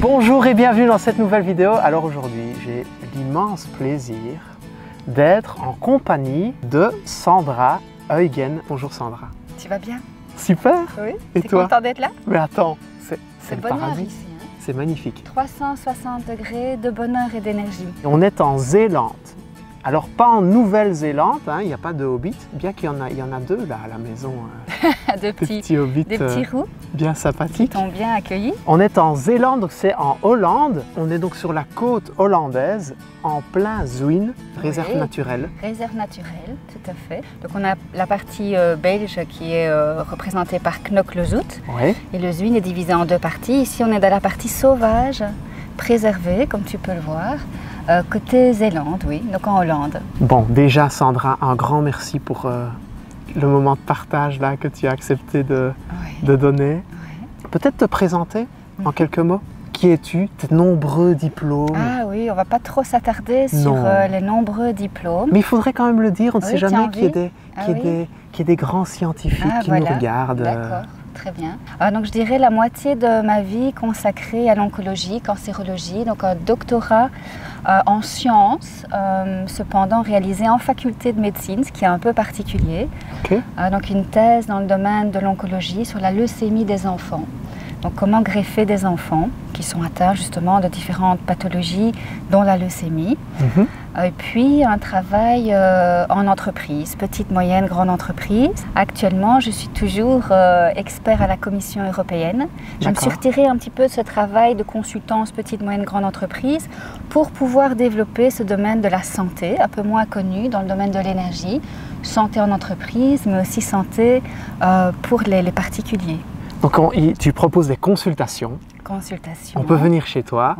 Bonjour et bienvenue dans cette nouvelle vidéo. Alors aujourd'hui, j'ai l'immense plaisir d'être en compagnie de Sandra Huygen. Bonjour Sandra. Tu vas bien? Super. Oui. Et T'es toi? content d'être là? Mais attends, c'est le bonheur paradis. ici. Hein? C'est magnifique. 360 degrés de bonheur et d'énergie. On est en Zélande. Alors pas en Nouvelle-Zélande, hein, il n'y a pas de hobbits, bien qu'il y en a deux là à la maison. Des petits hobbits roux bien sympathiques. qui t'ont bien accueilli. On est en Zélande, donc c'est en Hollande. On est donc sur la côte hollandaise, en plein Zwin, réserve Oui. naturelle. Réserve naturelle, tout à fait. Donc on a la partie belge qui est représentée par Knokke-le-Zoet. Oui. Et le Zwin est divisé en deux parties. Ici on est dans la partie sauvage, préservée, comme tu peux le voir. Côté Zélande, oui, donc en Hollande. Bon, déjà Sandra, un grand merci pour le moment de partage là, que tu as accepté de donner. Oui. Peut-être te présenter en quelques mots. Qui es-tu? Tes nombreux diplômes. Ah oui, on va pas trop s'attarder sur les nombreux diplômes. Mais il faudrait quand même le dire, on ne Oui, sait tu as jamais qu'il y envie? ait des grands scientifiques qui nous regardent. D'accord, très bien. Donc je dirais la moitié de ma vie consacrée à l'oncologie, cancérologie, donc un doctorat en sciences, cependant réalisé en faculté de médecine, ce qui est un peu particulier. Okay. Donc une thèse dans le domaine de l'oncologie sur la leucémie des enfants. Donc comment greffer des enfants qui sont atteints justement de différentes pathologies, dont la leucémie. Et puis un travail en entreprise, petite, moyenne, grande entreprise. Actuellement, je suis toujours expert à la Commission européenne. Je me suis retirée un petit peu de ce travail de consultance petite, moyenne, grande entreprise pour pouvoir développer ce domaine de la santé, un peu moins connu dans le domaine de l'énergie, santé en entreprise, mais aussi santé pour les particuliers. Donc tu proposes des consultations. Consultation. On peut venir chez toi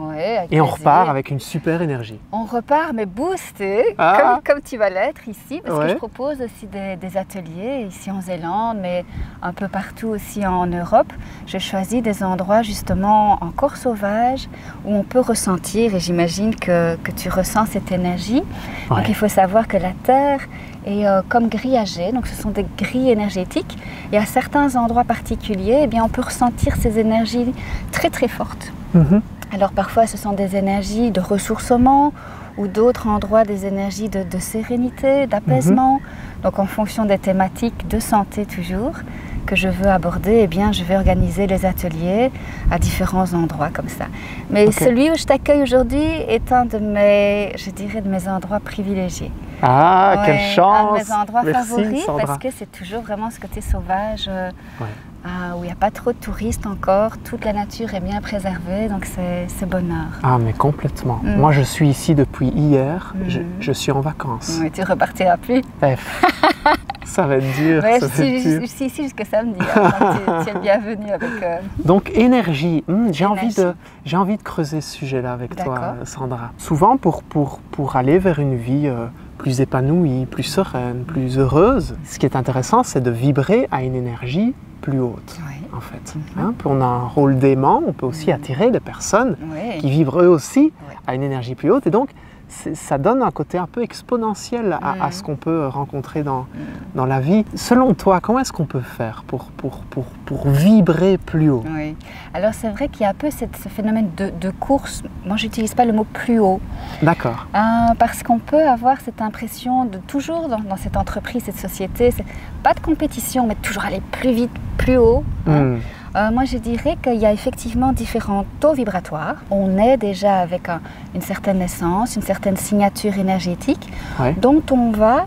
et on repart avec une super énergie. On repart mais boosté, comme tu vas l'être ici, parce que je propose aussi des ateliers ici en Zélande, mais un peu partout aussi en Europe. Je choisis des endroits justement encore sauvages où on peut ressentir, et j'imagine que tu ressens cette énergie. Donc il faut savoir que la Terre est comme grillagée, donc ce sont des grilles énergétiques, et à certains endroits particuliers, eh bien, on peut ressentir ces énergies très très fortes. Alors parfois ce sont des énergies de ressourcement, ou d'autres endroits des énergies de sérénité, d'apaisement. Donc en fonction des thématiques de santé toujours que je veux aborder, eh bien, je vais organiser les ateliers à différents endroits comme ça. Mais celui où je t'accueille aujourd'hui est un de mes, je dirais, de mes endroits privilégiés. Ah, quelle chance! Un de mes endroits favoris, Sandra. parce que c'est toujours vraiment ce côté sauvage, où il n'y a pas trop de touristes encore, toute la nature est bien préservée, donc c'est bonheur. Ah, mais complètement. Moi, je suis ici depuis hier, je suis en vacances. Oui, tu repartiras plus. Ça va être dur. Ouais, je suis ici jusqu'à samedi, tu es le bienvenu avec... Donc, énergie, j'ai envie de creuser ce sujet-là avec toi, Sandra. Souvent, pour aller vers une vie plus épanouie, plus sereine, plus heureuse, ce qui est intéressant, c'est de vibrer à une énergie plus haute, en fait. On a un rôle d'aimant, on peut aussi attirer des personnes qui vibrent eux aussi à une énergie plus haute. Et donc, ça donne un côté un peu exponentiel à ce qu'on peut rencontrer dans la vie. Selon toi, comment est-ce qu'on peut faire pour vibrer plus haut? Oui, alors c'est vrai qu'il y a un peu ce phénomène de course. Moi, je n'utilise pas le mot plus haut. D'accord. Parce qu'on peut avoir cette impression de toujours dans cette entreprise, cette société, pas de compétition, mais toujours aller plus vite, plus haut. Moi, je dirais qu'il y a effectivement différents taux vibratoires. On est déjà avec une certaine essence, une certaine signature énergétique dont on va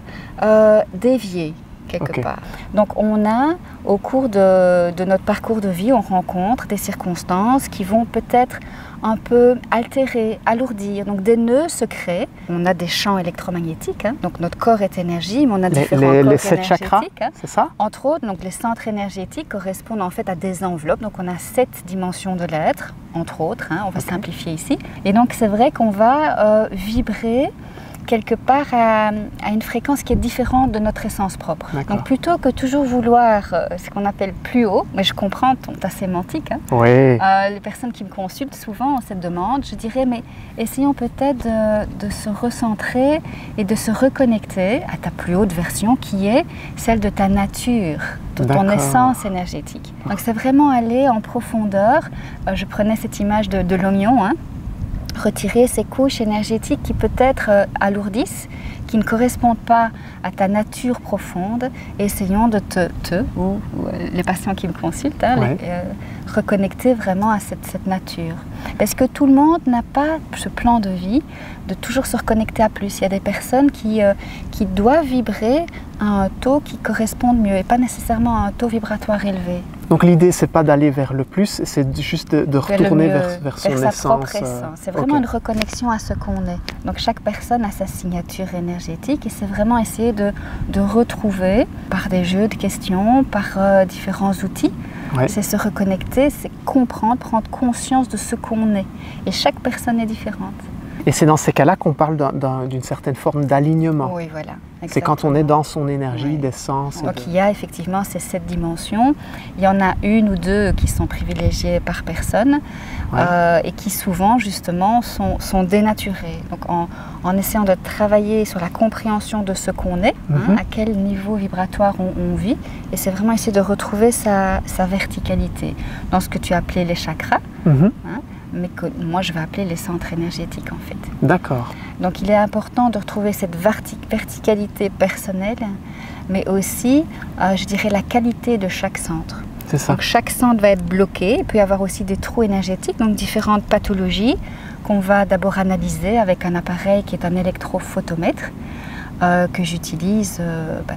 dévier quelque part. Donc, on a, au cours de notre parcours de vie, on rencontre des circonstances qui vont peut-être un peu altérer, alourdir. Donc, des nœuds se créent. On a des champs électromagnétiques. Donc, notre corps est énergie, mais on a différents corps les 7 chakras, c'est ça? Entre autres, donc, les centres énergétiques correspondent en fait à des enveloppes. Donc, on a 7 dimensions de l'être, entre autres. On va simplifier ici. Et donc, c'est vrai qu'on va vibrer quelque part à une fréquence qui est différente de notre essence propre. Donc plutôt que toujours vouloir ce qu'on appelle plus haut, mais je comprends ta sémantique, hein, les personnes qui me consultent souvent ont cette demande, je dirais mais essayons peut-être de se recentrer et de se reconnecter à ta plus haute version qui est celle de ta nature, de ton essence énergétique. Donc c'est vraiment aller en profondeur. Je prenais cette image de l'oignon, hein, retirer ces couches énergétiques qui peut-être alourdissent, qui ne correspondent pas à ta nature profonde. Essayons de ou les patients qui me consultent, hein, reconnecter vraiment à cette nature. Parce que tout le monde n'a pas ce plan de vie de toujours se reconnecter à plus. Il y a des personnes qui doivent vibrer à un taux qui corresponde mieux et pas nécessairement à un taux vibratoire élevé. Donc l'idée, c'est pas d'aller vers le plus, c'est juste de retourner vers son sa essence. Propre essence. C'est vraiment une reconnexion à ce qu'on est. Donc chaque personne a sa signature énergétique et c'est vraiment essayer de retrouver par des jeux de questions, par différents outils. C'est se reconnecter, c'est comprendre, prendre conscience de ce qu'on est. Et chaque personne est différente. Et c'est dans ces cas-là qu'on parle d'une certaine forme d'alignement. Oui, voilà. C'est quand on est dans son énergie d'essence. Donc il y a effectivement ces 7 dimensions. Il y en a 1 ou 2 qui sont privilégiées par personne et qui souvent justement sont dénaturées. Donc en essayant de travailler sur la compréhension de ce qu'on est, à quel niveau vibratoire on vit, et c'est vraiment essayer de retrouver sa verticalité dans ce que tu as appelé les chakras. Mais que moi je vais appeler les centres énergétiques en fait. D'accord. Donc il est important de retrouver cette verticalité personnelle, mais aussi, je dirais, la qualité de chaque centre. C'est ça. Donc chaque centre va être bloqué, il peut y avoir aussi des trous énergétiques, donc différentes pathologies qu'on va d'abord analyser avec un appareil qui est un électrophotomètre. Que j'utilise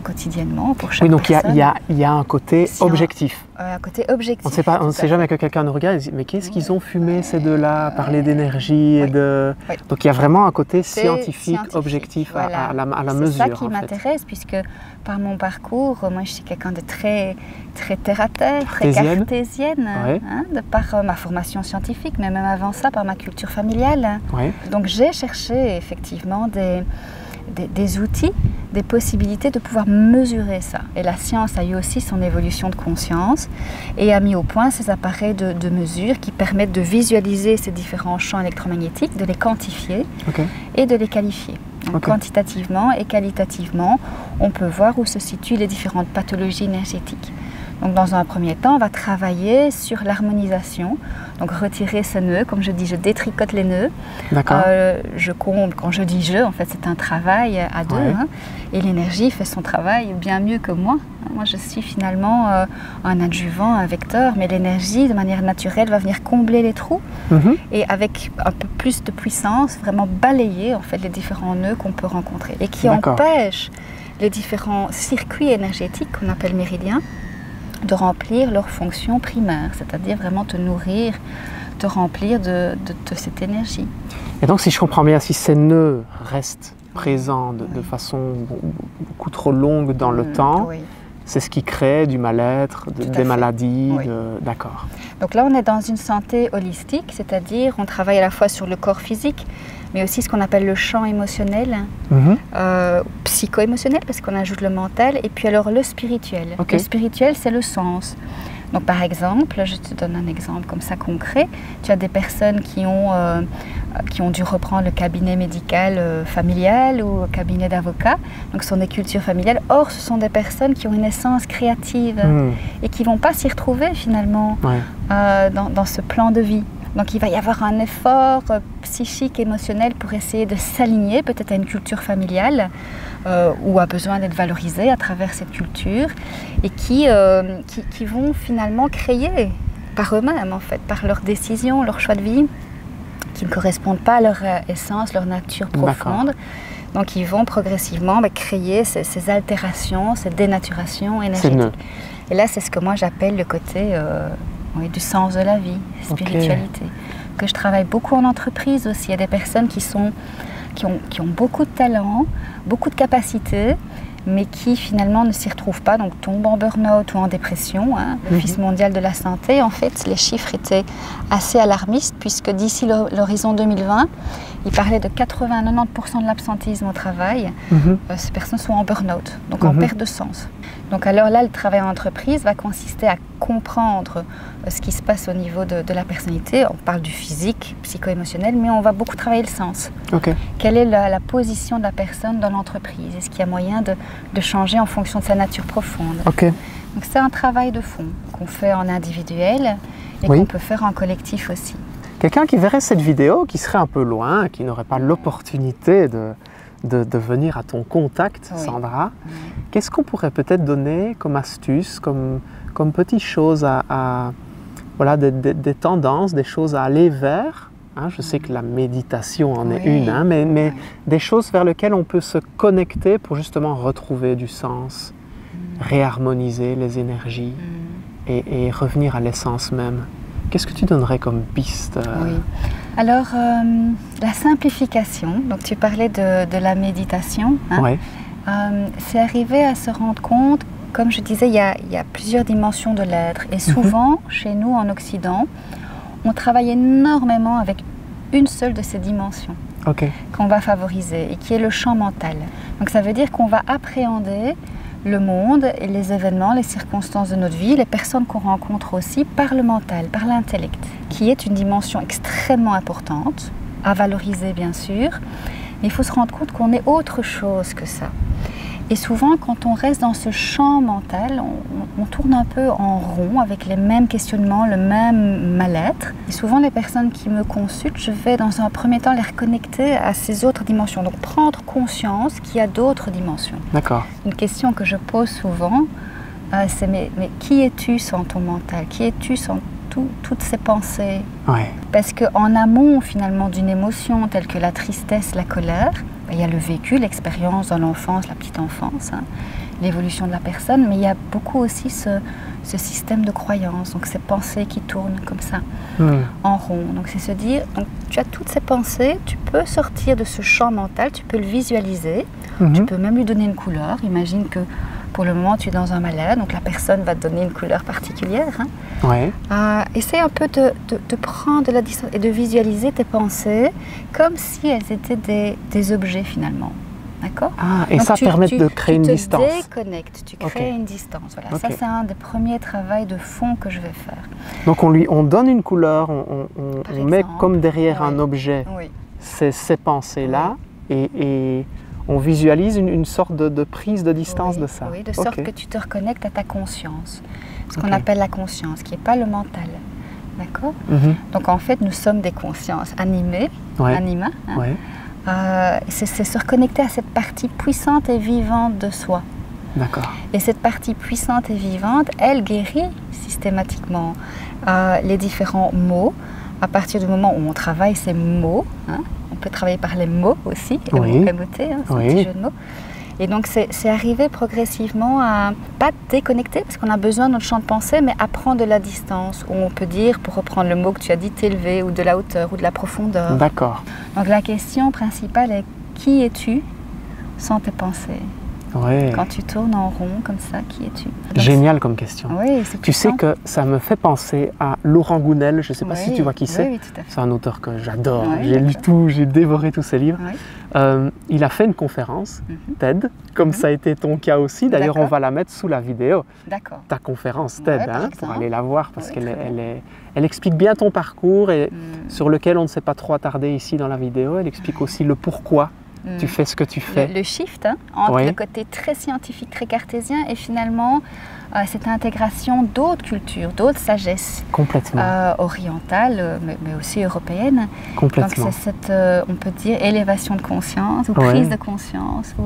quotidiennement pour chaque personne. Donc il y a un côté objectif. Un côté objectif. On ne sait jamais que quelqu'un nous regarde et dit mais qu'est-ce qu'ils ont fumé ces deux-là, parler d'énergie et de... Donc il y a vraiment un côté scientifique, objectif à la mesure. C'est ça qui m'intéresse puisque par mon parcours, moi je suis quelqu'un de très terre à terre, très cartésienne, hein, de par ma formation scientifique, mais même avant ça par ma culture familiale. Donc j'ai cherché effectivement des outils, des possibilités de pouvoir mesurer ça. Et la science a eu aussi son évolution de conscience et a mis au point ces appareils de mesure qui permettent de visualiser ces différents champs électromagnétiques, de les quantifier et de les qualifier. Donc, quantitativement et qualitativement, on peut voir où se situent les différentes pathologies énergétiques. Donc dans un premier temps, on va travailler sur l'harmonisation, donc retirer ce nœud, comme je dis, je détricote les nœuds, je comble, quand je dis je, en fait c'est un travail à deux, hein, et l'énergie fait son travail bien mieux que moi. Moi je suis finalement un adjuvant, un vecteur, mais l'énergie de manière naturelle va venir combler les trous et avec un peu plus de puissance, vraiment balayer en fait les différents nœuds qu'on peut rencontrer et qui empêchent les différents circuits énergétiques qu'on appelle méridiens de remplir leur fonction primaire, c'est-à-dire vraiment te nourrir, te remplir de cette énergie. Et donc si je comprends bien, si ces nœuds restent présents de façon beaucoup trop longue dans le temps, c'est ce qui crée du mal-être, des maladies, d'accord. Donc là on est dans une santé holistique, c'est-à-dire on travaille à la fois sur le corps physique, mais aussi ce qu'on appelle le champ émotionnel, psycho-émotionnel, parce qu'on ajoute le mental, et puis alors le spirituel. Le spirituel, c'est le sens. Donc par exemple, je te donne un exemple comme ça concret, tu as des personnes qui ont dû reprendre le cabinet médical familial ou le cabinet d'avocat, donc ce sont des cultures familiales. Or, ce sont des personnes qui ont une essence créative et qui ne vont pas s'y retrouver finalement dans ce plan de vie. Donc il va y avoir un effort psychique, émotionnel pour essayer de s'aligner peut-être à une culture familiale ou a besoin d'être valorisé à travers cette culture et qui vont finalement créer par eux-mêmes en fait, par leurs décisions, leurs choix de vie qui ne correspondent pas à leur essence, leur nature profonde. Donc ils vont progressivement créer ces altérations, ces dénaturations énergétiques. Et là c'est ce que moi j'appelle le côté du sens de la vie, spiritualité. Que je travaille beaucoup en entreprise aussi. Il y a des personnes qui ont beaucoup de talent, beaucoup de capacités, mais qui finalement ne s'y retrouvent pas, donc tombent en burn-out ou en dépression. L'Office mondial de la santé, en fait, les chiffres étaient assez alarmistes, puisque d'ici l'horizon 2020, Il parlait de 80-90% de l'absentéisme au travail. Ces personnes sont en burn-out, donc en perte de sens. Donc alors là, le travail en entreprise va consister à comprendre ce qui se passe au niveau de la personnalité. On parle du physique, psycho-émotionnel, mais on va beaucoup travailler le sens. Quelle est la position de la personne dans l'entreprise? Est-ce qu'il y a moyen de changer en fonction de sa nature profonde? Donc c'est un travail de fond qu'on fait en individuel et qu'on peut faire en collectif aussi. Quelqu'un qui verrait cette vidéo, qui serait un peu loin, qui n'aurait pas l'opportunité de venir à ton contact, Sandra, qu'est-ce qu'on pourrait peut-être donner comme astuce, comme petites choses voilà, des tendances, des choses à aller vers? Je sais que la méditation en est une, mais des choses vers lesquelles on peut se connecter pour justement retrouver du sens, réharmoniser les énergies et revenir à l'essence même. Qu'est-ce que tu donnerais comme piste? Alors, la simplification, donc tu parlais de la méditation, c'est arriver à se rendre compte, comme je disais, il y a plusieurs dimensions de l'être. Et souvent, chez nous en Occident, on travaille énormément avec une seule de ces dimensions qu'on va favoriser et qui est le champ mental. Donc ça veut dire qu'on va appréhender le monde et les événements, les circonstances de notre vie, les personnes qu'on rencontre aussi par le mental, par l'intellect, qui est une dimension extrêmement importante, à valoriser bien sûr, mais il faut se rendre compte qu'on est autre chose que ça. Et souvent, quand on reste dans ce champ mental, on tourne un peu en rond avec les mêmes questionnements, le même mal-être. Et souvent, les personnes qui me consultent, je vais dans un premier temps les reconnecter à ces autres dimensions. Donc, prendre conscience qu'il y a d'autres dimensions. D'accord. Une question que je pose souvent, c'est mais qui es-tu sans ton mental? Qui es-tu sans toutes ces pensées? Parce qu'en amont, finalement, d'une émotion telle que la tristesse, la colère, il y a le vécu, l'expérience dans l'enfance, la petite enfance, l'évolution de la personne, mais il y a beaucoup aussi ce système de croyance, donc ces pensées qui tournent comme ça, en rond. Donc c'est se dire, donc, tu as toutes ces pensées, tu peux sortir de ce champ mental, tu peux le visualiser, tu peux même lui donner une couleur. Imagine que pour le moment tu es dans un malade, donc la personne va te donner une couleur particulière. Essaie un peu de prendre la distance et de visualiser tes pensées comme si elles étaient des objets finalement. D'accord? Et donc ça permet de créer une distance. Tu te déconnectes, tu crées une distance. Voilà. Ça, c'est un des premiers travaux de fond que je vais faire. Donc on donne une couleur, on met comme derrière un objet ces pensées-là et on visualise une sorte de prise de distance de ça. Oui, de sorte que tu te reconnectes à ta conscience. Ce qu'on appelle la conscience, qui n'est pas le mental. D'accord? Donc en fait, nous sommes des consciences animées, anima. C'est se reconnecter à cette partie puissante et vivante de soi. D'accord. Et cette partie puissante et vivante, elle guérit systématiquement les différents mots. À partir du moment où on travaille ces mots, on peut travailler par les mots aussi, les mots camotés, c'est un petit jeu de mots. Et donc c'est arriver progressivement à pas déconnecter, parce qu'on a besoin de notre champ de pensée, mais à prendre de la distance, où on peut dire, pour reprendre le mot que tu as dit, t'élever, ou de la hauteur, ou de la profondeur. D'accord. Donc la question principale est, qui es-tu sans tes pensées? Quand tu tournes en rond comme ça, qui es-tu? Génial comme question. Tu sais que ça me fait penser à Laurent Gounel, je ne sais pas si tu vois qui c'est. Oui, tout à fait. C'est un auteur que j'adore, j'ai lu tout, j'ai dévoré tous ses livres. Il a fait une conférence TED, comme ça a été ton cas aussi. D'ailleurs, on va la mettre sous la vidéo. Ta conférence TED, pour aller la voir, parce qu'elle elle explique bien ton parcours et sur lequel on ne s'est pas trop attardé ici dans la vidéo. Elle explique aussi le pourquoi. Tu fais ce que tu fais. Le shift entre le côté très scientifique, très cartésien et finalement cette intégration d'autres cultures, d'autres sagesses. Complètement. Orientales, mais aussi européennes. Complètement. Donc c'est cette, on peut dire, élévation de conscience ou prise de conscience, ou,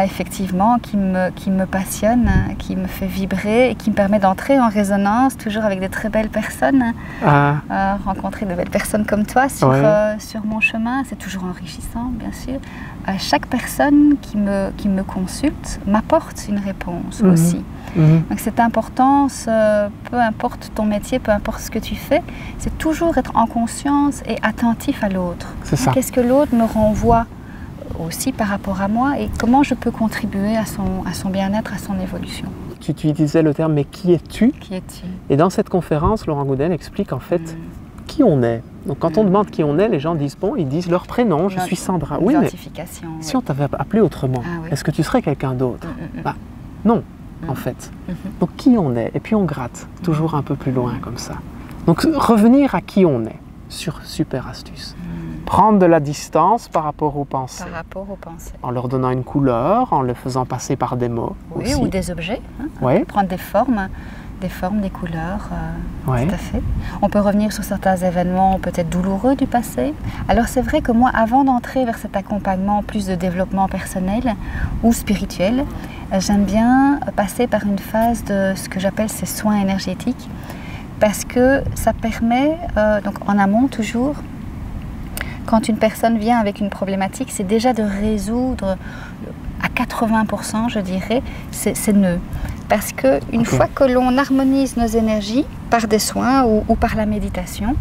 effectivement, qui me passionne, qui me fait vibrer et qui me permet d'entrer en résonance, toujours avec de très belles personnes. Rencontrer de belles personnes comme toi sur mon chemin, c'est toujours enrichissant, bien sûr. Chaque personne qui me consulte m'apporte une réponse aussi. Donc cette importance, peu importe ton métier, peu importe ce que tu fais, c'est toujours être en conscience et attentif à l'autre. Qu'est-ce que l'autre me renvoie aussi par rapport à moi et comment je peux contribuer à son bien-être, à son évolution. Tu utilisais le terme « mais qui es-tu » Qui es-tu? Et dans cette conférence, Laurent Gounel explique en fait qui on est Donc quand on demande qui on est, les gens disent bon, ils disent leur prénom, je suis Sandra. Oui, mais si on t'avait appelé autrement, est-ce que tu serais quelqu'un d'autre? Bah, non, en fait. Donc qui on est, et puis on gratte toujours un peu plus loin comme ça. Donc revenir à qui on est, super astuce. Prendre de la distance par rapport aux pensées. Par rapport aux pensées. En leur donnant une couleur, en les faisant passer par des mots. Oui, aussi. Ou des objets. Prendre des formes, des couleurs. Tout à fait. On peut revenir sur certains événements peut-être douloureux du passé. Alors c'est vrai que moi, avant d'entrer vers cet accompagnement plus de développement personnel ou spirituel, j'aime bien passer par une phase de ce que j'appelle ces soins énergétiques. Parce que ça permet, donc en amont toujours, quand une personne vient avec une problématique, c'est déjà de résoudre à 80%, je dirais, ces nœuds. Parce qu'une fois que l'on harmonise nos énergies par des soins ou par la méditation,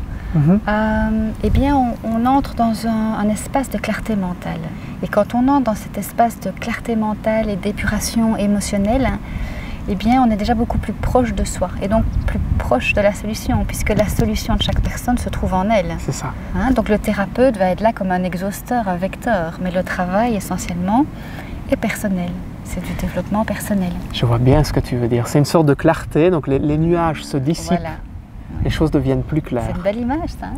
eh bien on entre dans un espace de clarté mentale. Et quand on entre dans cet espace de clarté mentale et d'épuration émotionnelle, eh bien, on est déjà beaucoup plus proche de soi et donc plus proche de la solution, puisque la solution de chaque personne se trouve en elle. C'est ça. Donc le thérapeute va être là comme un exhausteur, un vecteur, mais le travail essentiellement est personnel. C'est du développement personnel. Je vois bien ce que tu veux dire. C'est une sorte de clarté, donc les nuages se dissipent, les choses deviennent plus claires. C'est une belle image, ça.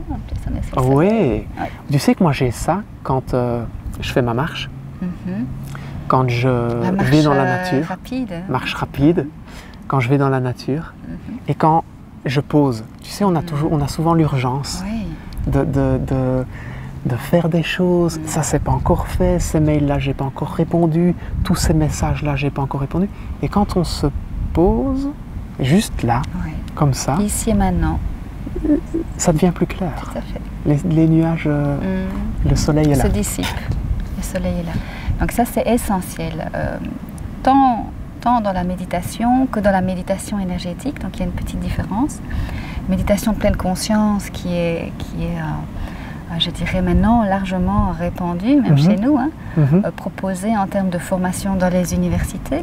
Oui. Tu sais que moi j'ai ça quand je fais ma marche. Quand je vais dans la nature, marche rapide, quand je vais dans la nature, et quand je pose. Tu sais, on a souvent l'urgence de faire des choses. Ça, c'est pas encore fait. Ces mails-là, j'ai pas encore répondu. Tous ces messages-là, j'ai pas encore répondu. Et quand on se pose, juste là, comme ça, ici et maintenant, ça devient plus clair. Tout à fait. Les nuages, le soleil est là. Se dissipent. Le soleil est là. Donc ça, c'est essentiel, tant dans la méditation que dans la méditation énergétique. Donc il y a une petite différence. Méditation de pleine conscience qui est je dirais maintenant largement répandue, même chez nous, proposée en termes de formation dans les universités,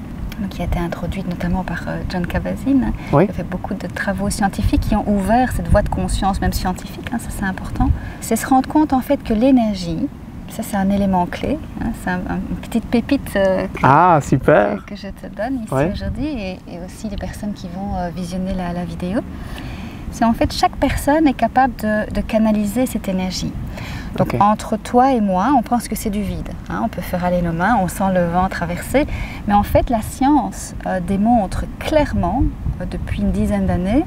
qui a été introduite notamment par Jon Kabat-Zinn. Il a fait beaucoup de travaux scientifiques qui ont ouvert cette voie de conscience, même scientifique, ça c'est important. C'est se rendre compte en fait que l'énergie, ça, c'est un élément clé. C'est une petite pépite que je te donne ici aujourd'hui et aussi les personnes qui vont visionner la vidéo. C'est en fait chaque personne est capable de canaliser cette énergie. Donc entre toi et moi, on pense que c'est du vide. On peut faire aller nos mains, on sent le vent traverser. Mais en fait, la science démontre clairement, depuis une dizaine d'années,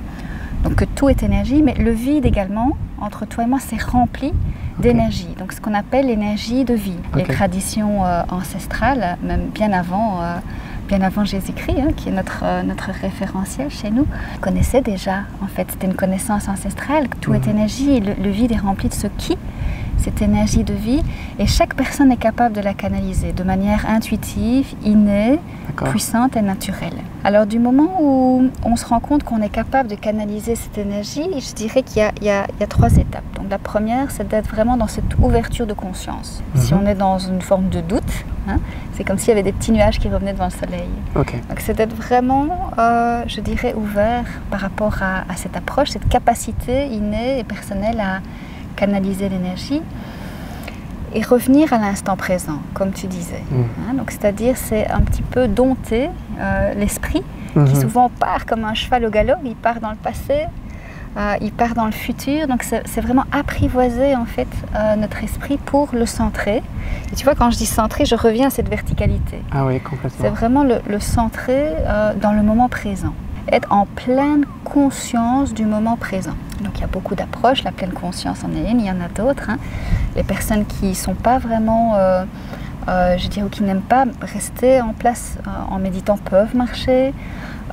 donc que tout est énergie, mais le vide également, entre toi et moi, c'est rempli d'énergie. Donc ce qu'on appelle l'énergie de vie. Les traditions ancestrales, même bien avant Jésus-Christ, qui est notre référentiel chez nous, connaissaient déjà, en fait, c'était une connaissance ancestrale, que tout est énergie et le vide est rempli de ce qui, cette énergie de vie, et chaque personne est capable de la canaliser de manière intuitive, innée, puissante et naturelle. Alors du moment où on se rend compte qu'on est capable de canaliser cette énergie, je dirais qu'il y a 3 étapes. Donc la première, c'est d'être vraiment dans cette ouverture de conscience. Si on est dans une forme de doute, c'est comme s'il y avait des petits nuages qui revenaient devant le soleil. Donc c'est d'être vraiment, je dirais, ouvert par rapport à cette approche, cette capacité innée et personnelle à canaliser l'énergie et revenir à l'instant présent, comme tu disais. Donc c'est-à-dire, c'est un petit peu dompter l'esprit qui souvent part comme un cheval au galop, il part dans le passé, il part dans le futur. Donc c'est vraiment apprivoiser en fait notre esprit pour le centrer. Et tu vois, quand je dis centrer, je reviens à cette verticalité. Ah oui, complètement. C'est vraiment le centrer dans le moment présent. Être en pleine conscience du moment présent. Donc il y a beaucoup d'approches, la pleine conscience en est une, il y en a d'autres. Les personnes qui ne sont pas vraiment, je dirais, ou qui n'aiment pas rester en place en méditant peuvent marcher.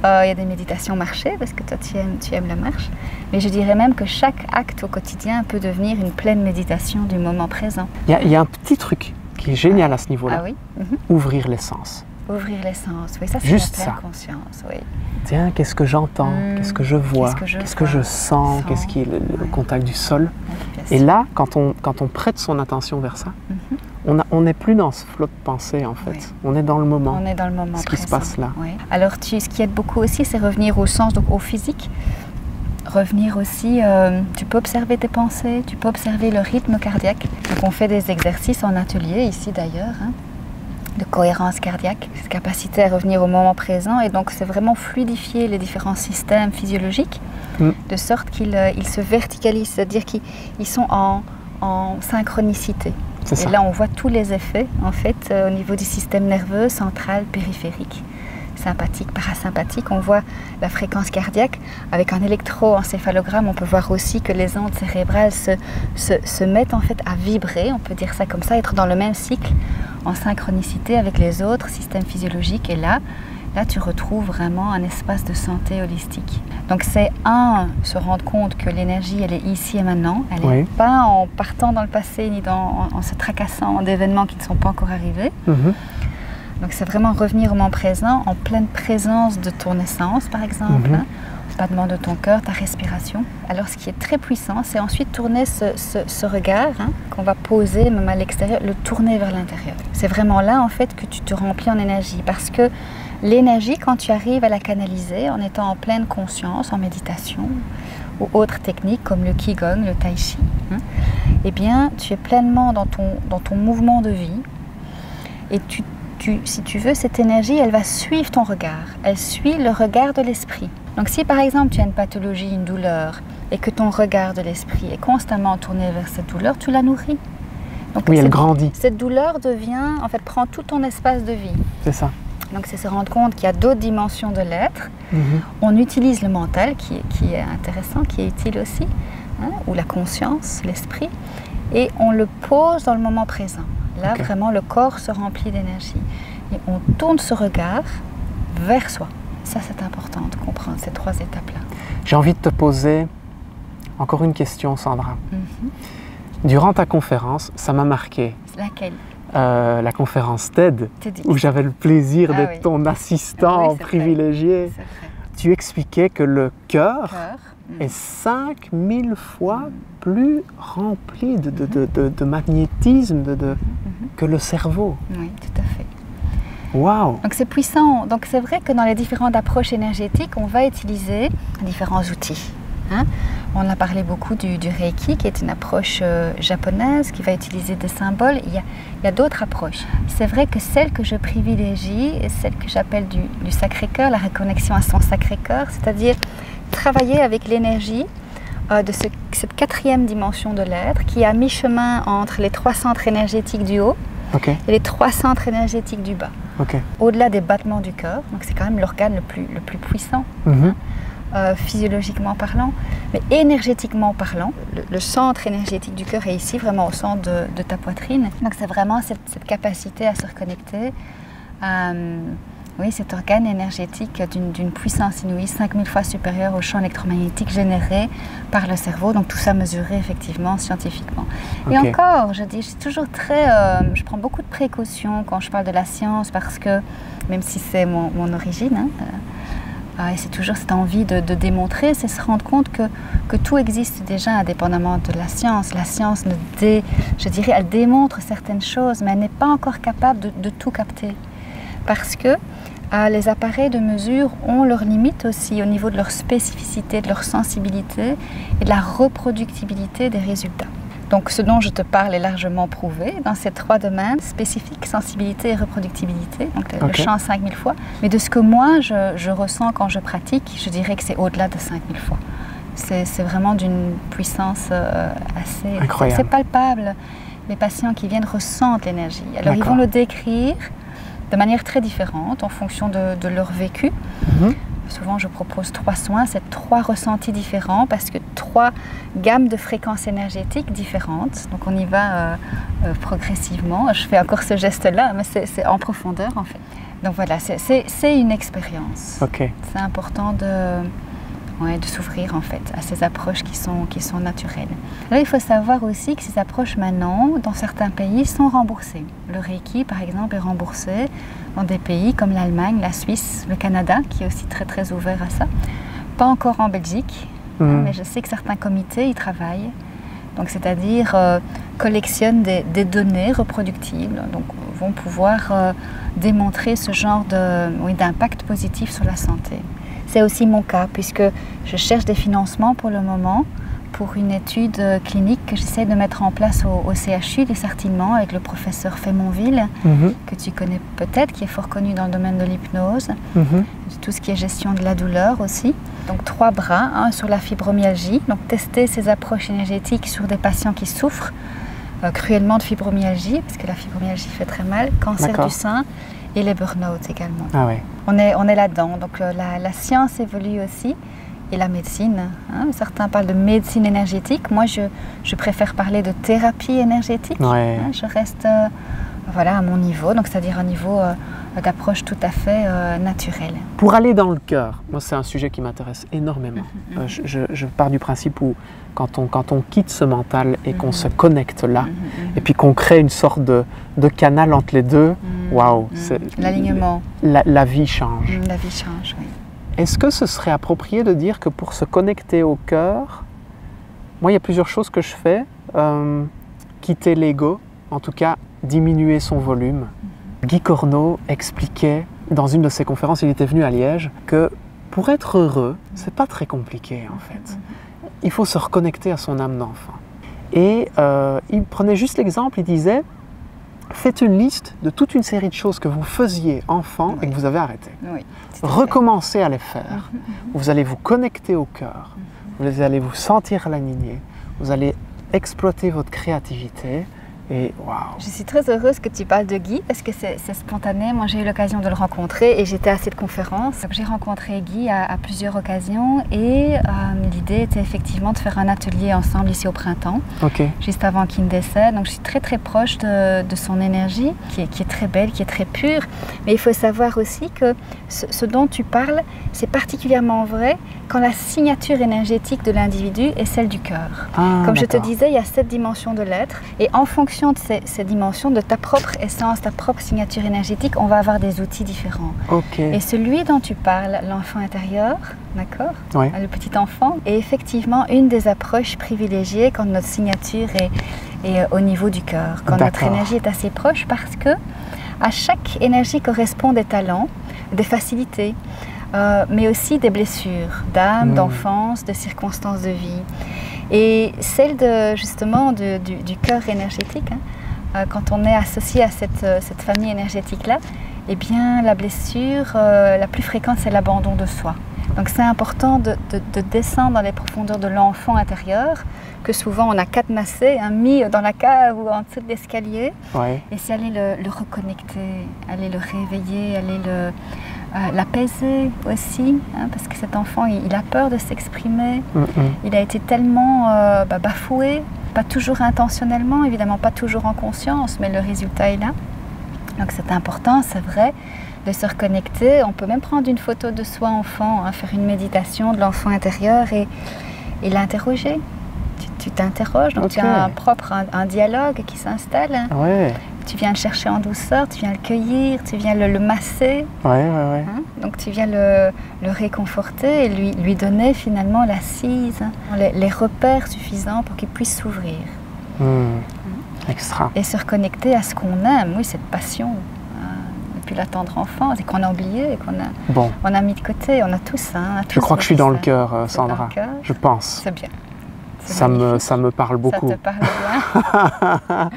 Il y a des méditations marchées, parce que toi tu aimes la marche. Mais je dirais même que chaque acte au quotidien peut devenir une pleine méditation du moment présent. Il y a un petit truc qui est génial à ce niveau-là. Ouvrir les sens. Ouvrir les sens, oui, ça c'est la pleine conscience, oui. Tiens, qu'est-ce que j'entends, qu'est-ce que je vois, qu'est-ce que je sens, qu'est-ce qui est le contact du sol. Et là, quand on prête son attention vers ça, on n'est plus dans ce flot de pensée en fait. On est dans le moment. On est dans le moment ce qui se passe là. Alors ce qui aide beaucoup aussi, c'est revenir au sens, donc au physique. revenir aussi, tu peux observer tes pensées, tu peux observer le rythme cardiaque. Donc on fait des exercices en atelier, ici d'ailleurs, hein, de cohérence cardiaque, cette capacité à revenir au moment présent. Et donc c'est vraiment fluidifier les différents systèmes physiologiques, de sorte qu'ils se verticalisent, c'est-à-dire qu'ils sont en synchronicité. Et là on voit tous les effets en fait au niveau du système nerveux central, périphérique, sympathique, parasympathique. On voit la fréquence cardiaque. Avec un électroencéphalogramme, on peut voir aussi que les ondes cérébrales se mettent en fait à vibrer, on peut dire ça comme ça, être dans le même cycle, en synchronicité avec les autres systèmes physiologiques. Et là tu retrouves vraiment un espace de santé holistique. Donc c'est se rendre compte que l'énergie, elle est ici et maintenant. Elle n'est pas en partant dans le passé, ni en se tracassant d'événements qui ne sont pas encore arrivés. Donc c'est vraiment revenir au moment présent, en pleine présence de ton essence, par exemple, hein, le battement de ton cœur, ta respiration. Alors ce qui est très puissant, c'est ensuite tourner ce regard hein, qu'on va poser même à l'extérieur, le tourner vers l'intérieur. C'est vraiment là en fait que tu te remplis en énergie, parce que l'énergie, quand tu arrives à la canaliser en étant en pleine conscience, en méditation ou autres techniques comme le Qigong, le Tai Chi, hein, eh bien tu es pleinement dans ton mouvement de vie et si tu veux, cette énergie, elle va suivre ton regard. Elle suit le regard de l'esprit. Donc si par exemple tu as une pathologie, une douleur, et que ton regard de l'esprit est constamment tourné vers cette douleur, tu la nourris. Donc, oui, elle grandit. Cette douleur prend tout ton espace de vie. C'est ça. Donc c'est se rendre compte qu'il y a d'autres dimensions de l'être. On utilise le mental, qui est intéressant, qui est utile aussi, hein, ou la conscience, l'esprit, et on le pose dans le moment présent. Là, vraiment, le corps se remplit d'énergie. Et on tourne ce regard vers soi. Ça, c'est important de comprendre ces 3 étapes-là. J'ai envie de te poser encore une question, Sandra. Durant ta conférence, ça m'a marqué. Laquelle? La conférence TED, où j'avais le plaisir d'être ton assistant privilégié. Tu expliquais que le cœur est 5000 fois plus rempli de magnétisme que le cerveau. Oui, tout à fait. Waouh! Donc c'est puissant. Donc c'est vrai que dans les différentes approches énergétiques, on va utiliser différents outils. Hein? On a parlé beaucoup du Reiki, qui est une approche japonaise, qui va utiliser des symboles. Il y a d'autres approches. C'est vrai que celle que je privilégie est celle que j'appelle du Sacré-Cœur, la reconnexion à son Sacré-Cœur, c'est-à-dire travailler avec l'énergie de cette 4e dimension de l'être, qui est à mi-chemin entre les 3 centres énergétiques du haut et les 3 centres énergétiques du bas. Au-delà des battements du cœur, donc c'est quand même l'organe le plus puissant. Physiologiquement parlant, mais énergétiquement parlant, le centre énergétique du cœur est ici, vraiment au centre de ta poitrine. Donc c'est vraiment cette capacité à se reconnecter à cet organe énergétique d'une puissance inouïe, 5000 fois supérieure au champ électromagnétique généré par le cerveau. Donc tout ça mesuré effectivement scientifiquement. Et encore, je suis toujours je prends beaucoup de précautions quand je parle de la science, parce que même si c'est mon origine, hein, et c'est toujours cette envie de démontrer, c'est se rendre compte que tout existe déjà indépendamment de la science. La science, elle démontre certaines choses, mais elle n'est pas encore capable de tout capter. Parce que les appareils de mesure ont leurs limites aussi au niveau de leur spécificité, de leur sensibilité et de la reproductibilité des résultats. Donc ce dont je te parle est largement prouvé dans ces 3 domaines, spécifique, sensibilité et reproductivité, donc le champ 5000 fois. Mais de ce que moi je ressens quand je pratique, je dirais que c'est au-delà de 5000 fois. C'est vraiment d'une puissance assez palpable. Les patients qui viennent ressentent l'énergie. Alors ils vont le décrire de manière très différente en fonction de leur vécu. Souvent, je propose 3 soins, c'est 3 ressentis différents, parce que 3 gammes de fréquences énergétiques différentes. Donc, on y va progressivement. Je fais encore ce geste-là, mais c'est en profondeur, en fait. Donc, voilà, c'est une expérience. C'est important de s'ouvrir, en fait, à ces approches qui sont naturelles. Alors, il faut savoir aussi que ces approches, maintenant, dans certains pays, sont remboursées. Le Reiki, par exemple, est remboursé dans des pays comme l'Allemagne, la Suisse, le Canada, qui est aussi très très ouvert à ça. Pas encore en Belgique, mais je sais que certains comités y travaillent. Donc c'est-à-dire collectionnent des données reproductibles, donc vont pouvoir démontrer ce genre d'impact positif sur la santé. C'est aussi mon cas, puisque je cherche des financements pour le moment pour une étude clinique que j'essaie de mettre en place au CHU des Sartillements avec le professeur Fémonville, que tu connais peut-être, qui est fort connu dans le domaine de l'hypnose, tout ce qui est gestion de la douleur aussi. Donc 3 bras, un sur la fibromyalgie, donc tester ces approches énergétiques sur des patients qui souffrent cruellement de fibromyalgie, parce que la fibromyalgie fait très mal, cancer du sein et les burn-out également. Ah ouais. On est là-dedans, donc la science évolue aussi. Et la médecine, hein. Certains parlent de médecine énergétique. Moi, je préfère parler de thérapie énergétique. Ouais. Hein. Je reste voilà, à mon niveau, donc c'est-à-dire un niveau d'approche tout à fait naturelle. Pour aller dans le cœur, moi, c'est un sujet qui m'intéresse énormément. Je pars du principe où quand on quitte ce mental et qu'on se connecte là, et puis qu'on crée une sorte de canal entre les deux, waouh, l'alignement. La vie change. La vie change, oui. Est-ce que ce serait approprié de dire que pour se connecter au cœur, moi, il y a plusieurs choses que je fais. Quitter l'ego, en tout cas diminuer son volume. Guy Corneau expliquait dans une de ses conférences, il était venu à Liège, que pour être heureux, c'est pas très compliqué en fait. Il faut se reconnecter à son âme d'enfant. Et il prenait juste l'exemple, il disait, faites une liste de toute une série de choses que vous faisiez enfant et que vous avez arrêtées. Oui, recommencez à les faire. Vous allez vous connecter au cœur. Vous allez vous sentir aligné. Vous allez exploiter votre créativité. Et waouh! Je suis très heureuse que tu parles de Guy parce que c'est spontané. Moi, j'ai eu l'occasion de le rencontrer et j'étais à cette conférence. J'ai rencontré Guy à plusieurs occasions et l'idée était effectivement de faire un atelier ensemble ici au printemps, juste avant qu'il ne décède. Donc, je suis très très proche de son énergie qui est très belle, qui est très pure. Mais il faut savoir aussi que ce dont tu parles, c'est particulièrement vrai quand la signature énergétique de l'individu est celle du cœur. Comme je te disais, il y a 7 dimensions de l'être et en fonction de ces dimensions, de ta propre essence, ta propre signature énergétique, on va avoir des outils différents. Et celui dont tu parles, l'enfant intérieur, d'accord, le petit enfant, est effectivement une des approches privilégiées quand notre signature est au niveau du cœur, quand notre énergie est assez proche, parce que à chaque énergie correspond des talents, des facilités, mais aussi des blessures d'âme, d'enfance, de circonstances de vie. Et celle justement du cœur énergétique, quand on est associé à cette famille énergétique-là, eh bien la blessure la plus fréquente, c'est l'abandon de soi. Donc c'est important de descendre dans les profondeurs de l'enfant intérieur, que souvent on a cadenassé, mis dans la cave ou en dessous de l'escalier, et c'est aller le reconnecter, aller le réveiller, aller l'apaiser aussi, parce que cet enfant, il a peur de s'exprimer, il a été tellement bafoué, pas toujours intentionnellement, évidemment pas toujours en conscience, mais le résultat est là. Donc c'est important, c'est vrai, de se reconnecter. On peut même prendre une photo de soi enfant, faire une méditation de l'enfant intérieur et l'interroger. Tu t'interroges, donc tu as un dialogue qui s'installe. Tu viens le chercher en douceur, tu viens le cueillir, tu viens le masser. Donc tu viens le réconforter et lui donner finalement l'assise, les repères suffisants pour qu'il puisse s'ouvrir. Extra. Et se reconnecter à ce qu'on aime, oui, cette passion. Depuis la tendre enfance et qu'on a oublié, et on a mis de côté, on a tous. Je crois que je suis dans le cœur, Sandra. Je pense. C'est bien. Ça me parle beaucoup. Ça te parle bien.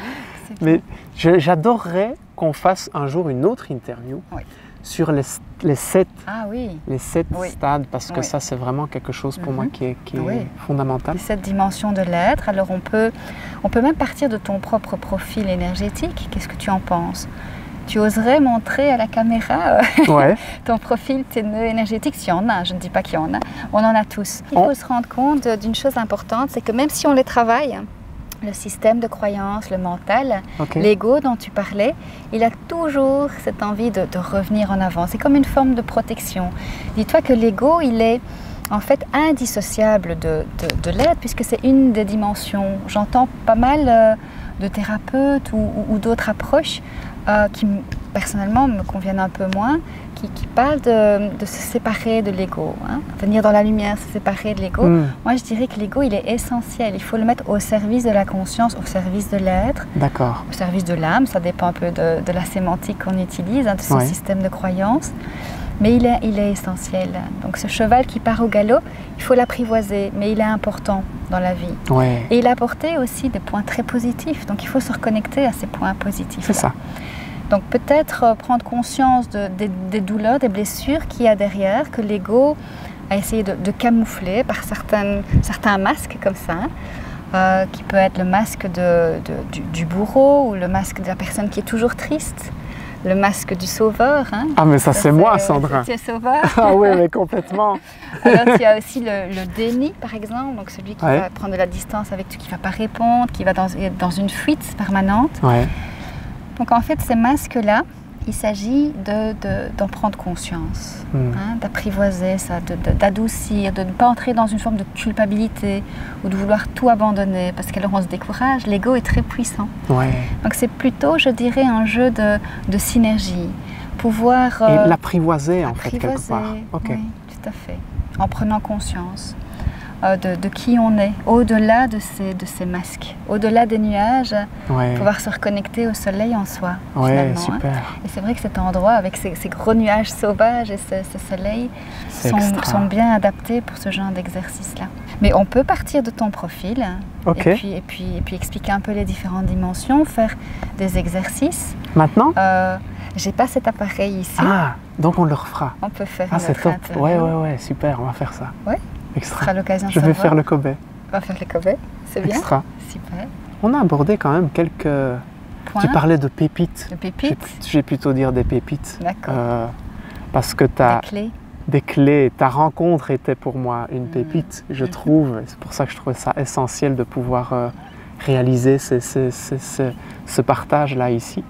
Mais j'adorerais qu'on fasse un jour une autre interview sur les 7 stades, parce que ça, c'est vraiment quelque chose pour moi qui est fondamental. Les 7 dimensions de l'être. Alors, on peut même partir de ton propre profil énergétique. Qu'est-ce que tu en penses? Tu oserais montrer à la caméra ton profil, tes nœuds énergétiques, s'il y en a, je ne dis pas qu'il y en a, on en a tous. Il faut se rendre compte d'une chose importante, c'est que même si on les travaille, le système de croyance, le mental, l'ego dont tu parlais, il a toujours cette envie de revenir en avant. C'est comme une forme de protection. Dis-toi que l'ego, il est en fait indissociable de l'être, puisque c'est une des dimensions. J'entends pas mal de thérapeutes ou d'autres approches qui personnellement me conviennent un peu moins, qui parlent de se séparer de l'ego, venir dans la lumière, se séparer de l'ego. Moi je dirais que l'ego il est essentiel, il faut le mettre au service de la conscience, au service de l'être, au service de l'âme, ça dépend un peu de la sémantique qu'on utilise, de son système de croyance. Mais il est essentiel. Donc ce cheval qui part au galop, il faut l'apprivoiser, mais il est important dans la vie. Ouais. Et il a apporté aussi des points très positifs, donc il faut se reconnecter à ces points positifs. C'est ça. Donc peut-être prendre conscience des douleurs, des blessures qu'il y a derrière, que l'ego a essayé de camoufler par certains masques comme ça, qui peut être le masque du bourreau ou le masque de la personne qui est toujours triste. Le masque du sauveur. Hein. Ah mais ça c'est moi, Sandra. Tu es sauveur. Ah oui, mais complètement. Alors il y a aussi le déni, par exemple, donc celui qui va prendre de la distance avec toi, qui ne va pas répondre, qui va dans une fuite permanente. Ouais. Donc en fait, ces masques-là, il s'agit d'en prendre conscience, hein, d'apprivoiser ça, d'adoucir, de ne pas entrer dans une forme de culpabilité ou de vouloir tout abandonner, parce qu'alors on se décourage, l'ego est très puissant. Ouais. Donc c'est plutôt, je dirais, un jeu de synergie, pouvoir... Et l'apprivoiser en fait, quelque part. Okay. Oui, tout à fait, en prenant conscience de qui on est, au-delà de ces masques, au-delà des nuages, pouvoir se reconnecter au soleil en soi. Ouais, super. Hein. Et c'est vrai que cet endroit, avec ces gros nuages sauvages et ce soleil, sont bien adaptés pour ce genre d'exercice-là. Mais on peut partir de ton profil et puis expliquer un peu les différentes dimensions, faire des exercices. Maintenant j'ai pas cet appareil ici. Ah, donc on le refera. On peut faire. Ah, c'est top. Ouais, super, on va faire ça. Ouais. Extra. Ce sera l'occasion de Je vais faire le Kobe. On va faire le Kobe, c'est bien. Extra. Super. On a abordé quand même quelques points. Tu parlais de pépites. De pépites. J'ai plutôt dire des pépites. D'accord. Parce que tu as des clés. Ta rencontre était pour moi une pépite, je trouve. C'est pour ça que je trouvais ça essentiel de pouvoir réaliser ce partage-là ici.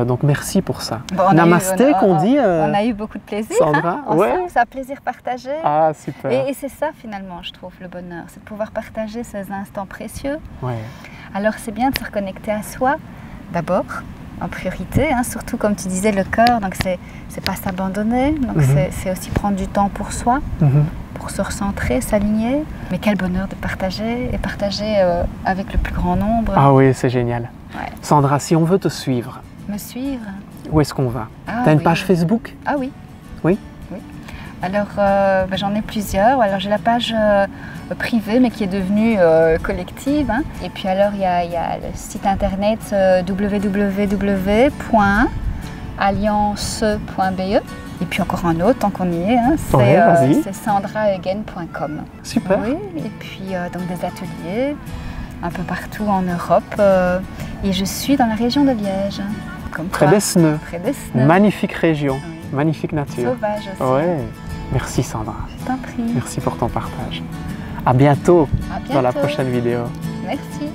Donc merci pour ça. Bon, Namasté qu'on dit. On a eu beaucoup de plaisir, Sandra. Hein, ensemble, c'est un plaisir partagé. Ah super. Et c'est ça finalement, je trouve, le bonheur, c'est de pouvoir partager ces instants précieux. Ouais. Alors c'est bien de se reconnecter à soi, d'abord, en priorité, hein, surtout comme tu disais, le cœur, donc c'est pas s'abandonner, donc c'est aussi prendre du temps pour soi, pour se recentrer, s'aligner. Mais quel bonheur de partager, et partager avec le plus grand nombre. Ah oui, c'est génial. Ouais. Sandra, si on veut te suivre, me suivre. Où est-ce qu'on va? Tu as une page Facebook? Ah oui. Oui? Oui. Alors, j'en ai plusieurs. Alors, j'ai la page privée, mais qui est devenue collective. Hein. Et puis, alors, il y a le site internet www.alliance.be. Et puis, encore un autre, tant qu'on y est, hein, c'est sandraheugen.com. Super. Oui, et puis, donc des ateliers un peu partout en Europe. Et je suis dans la région de Liège. Près d'Esneux. Près Magnifique région, magnifique nature. Sauvage aussi. Ouais. Merci Sandra. Je t'en prie. Merci pour ton partage. À bientôt dans la prochaine vidéo. Merci.